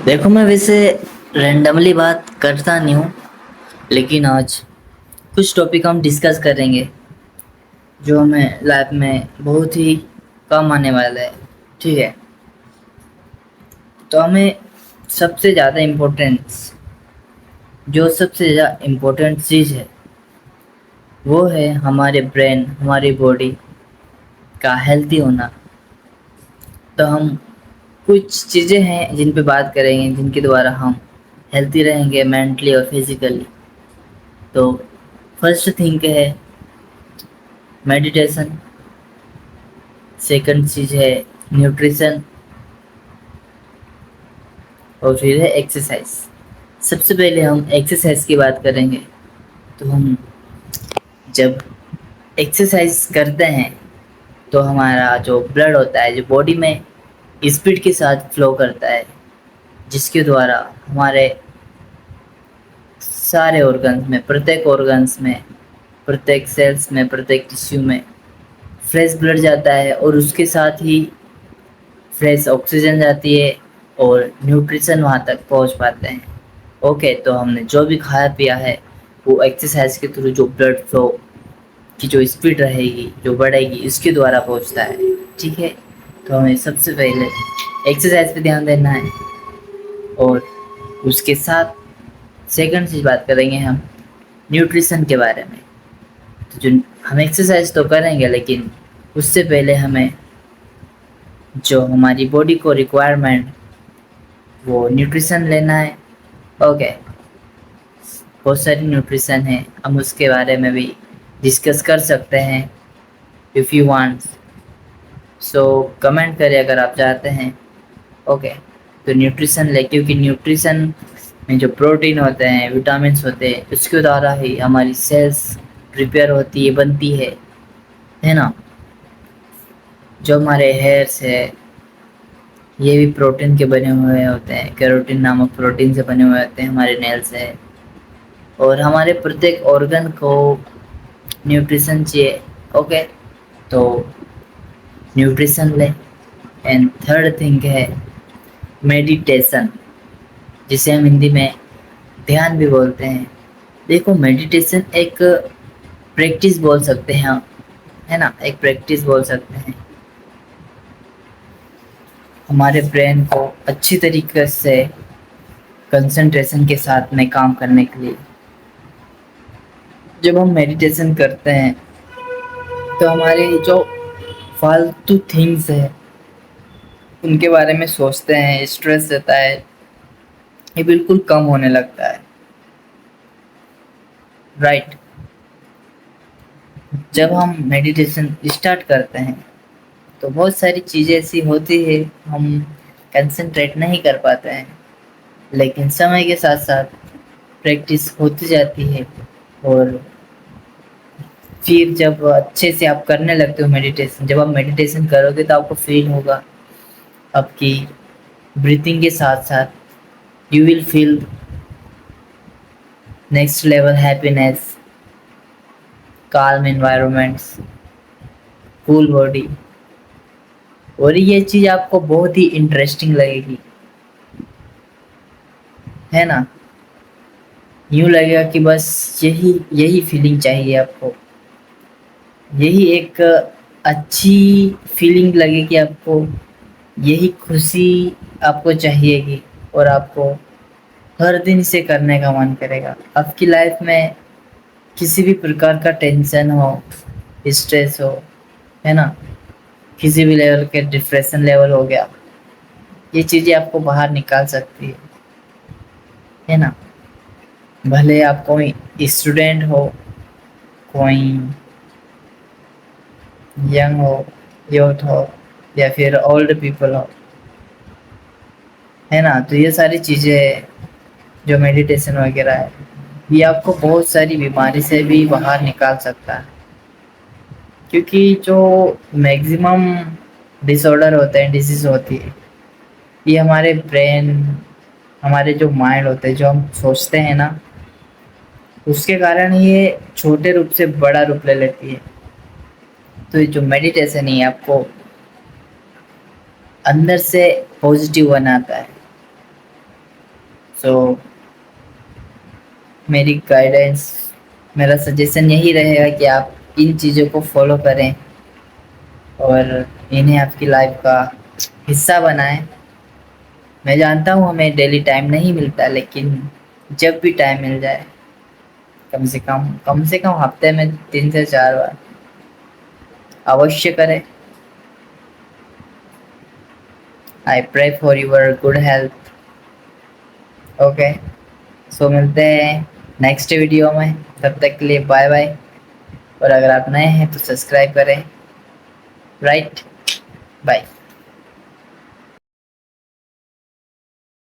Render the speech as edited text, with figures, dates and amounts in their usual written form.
देखो, मैं वैसे रैंडमली बात करता नहीं हूँ, लेकिन आज कुछ टॉपिक हम डिस्कस करेंगे जो हमें लाइफ में बहुत ही काम आने वाला है। ठीक है, तो हमें सबसे ज़्यादा इम्पोर्टेंट चीज़ है वो है हमारे ब्रेन, हमारी बॉडी का हेल्थी होना। तो हम कुछ चीज़ें हैं जिन पे बात करेंगे, जिनके द्वारा हम हेल्थी रहेंगे मेंटली और फिजिकली। तो फर्स्ट थिंग है मेडिटेशन, सेकंड चीज़ है न्यूट्रिशन, और फिर है एक्सरसाइज। सबसे पहले हम एक्सरसाइज की बात करेंगे। तो हम जब एक्सरसाइज करते हैं तो हमारा जो ब्लड होता है, जो बॉडी में स्पीड के साथ फ्लो करता है, जिसके द्वारा हमारे सारे ऑर्गन्स में, प्रत्येक ऑर्गन्स में, प्रत्येक सेल्स में, प्रत्येक टिश्यू में फ्रेश ब्लड जाता है, और उसके साथ ही फ्रेश ऑक्सीजन जाती है और न्यूट्रिशन वहाँ तक पहुँच पाते हैं। ओके, तो हमने जो भी खाया पिया है वो एक्सरसाइज के थ्रू जो ब्लड फ्लो की जो स्पीड रहेगी, जो बढ़ेगी, इसके द्वारा पहुँचता है। ठीक है, तो हमें सबसे पहले एक्सरसाइज पे ध्यान देना है, और उसके साथ सेकंड चीज़ बात करेंगे हम न्यूट्रिशन के बारे में। तो जो हम एक्सरसाइज तो करेंगे, लेकिन उससे पहले हमें जो हमारी बॉडी को रिक्वायरमेंट वो न्यूट्रिशन लेना है। ओके, बहुत सारी न्यूट्रिशन है, हम उसके बारे में भी डिस्कस कर सकते हैं if you want. So comment करें अगर आप चाहते हैं। ओके, तो न्यूट्रिशन ले, क्योंकि न्यूट्रिशन में जो प्रोटीन होते हैं, विटामिन्स होते हैं, उसके द्वारा ही हमारी सेल्स प्रिपेयर होती है, बनती है ना। जो हमारे हेयर्स है ये भी प्रोटीन के बने हुए होते हैं, केरोटिन नामक प्रोटीन से बने हुए होते हैं हमारे नेल्स है। और हमारे प्रत्येक ऑर्गन को न्यूट्रिशन चाहिए। ओके, तो न्यूट्रिशन ले। एंड थर्ड थिंग है मेडिटेशन, जिसे हम हिंदी में ध्यान भी बोलते हैं। देखो, मेडिटेशन एक प्रैक्टिस बोल सकते हैं हम, है ना, एक प्रैक्टिस बोल सकते हैं हमारे ब्रेन को अच्छी तरीके से कंसंट्रेशन के साथ में काम करने के लिए। जब हम मेडिटेशन करते हैं तो हमारे जो फालतू थिंग्स है उनके बारे में सोचते हैं, स्ट्रेस रहता है, ये बिल्कुल कम होने लगता है। राइट, जब हम मेडिटेशन स्टार्ट करते हैं तो बहुत सारी चीज़ें ऐसी होती है हम कंसंट्रेट नहीं कर पाते हैं, लेकिन समय के साथ साथ प्रैक्टिस होती जाती है, और फिर जब अच्छे से आप करने लगते हो मेडिटेशन, जब आप मेडिटेशन करोगे तो आपको फील होगा आपकी ब्रीथिंग के साथ साथ you will feel next level happiness, calm environments, cool body. और ये चीज़ आपको बहुत ही इंटरेस्टिंग लगेगी, है ना। यूँ लगेगा कि बस यही यही फीलिंग चाहिए आपको, यही एक अच्छी फीलिंग लगेगी आपको, यही खुशी आपको चाहिएगी, और आपको हर दिन इसे करने का मन करेगा। आपकी लाइफ में किसी भी प्रकार का टेंशन हो, स्ट्रेस हो, है ना, किसी भी लेवल के डिप्रेशन लेवल हो गया, ये चीज़ें आपको बाहर निकाल सकती है ना। भले आप कोई स्टूडेंट हो, कोई यंग हो, यूथ हो, या फिर ओल्ड पीपल हो, है ना। तो ये सारी चीज़ें जो मेडिटेशन वगैरह है, ये आपको बहुत सारी बीमारी से भी बाहर निकाल सकता है। क्योंकि जो मैक्सिमम डिसऑर्डर होते हैं, डिजीज होती है, ये हमारे ब्रेन, हमारे जो माइंड होते हैं, जो हम सोचते हैं ना, उसके कारण ये छोटे रूप से बड़ा रूप ले लेती है। तो ये जो मेडिटेशन है आपको अंदर से पॉजिटिव बनाता है, सो मेरी गाइडेंस, मेरा सजेशन यही रहेगा कि आप इन चीज़ों को फॉलो करें और इन्हें आपकी लाइफ का हिस्सा बनाएं। मैं जानता हूँ हमें डेली टाइम नहीं मिलता, लेकिन जब भी टाइम मिल जाए, कम से कम हफ्ते में 3 से 4 बार अवश्य करें। I pray for your good health. Okay, so मिलते हैं नेक्स्ट वीडियो में, तब तक के लिए बाय बाय। और अगर आप नए हैं तो सब्सक्राइब करें। Right, bye.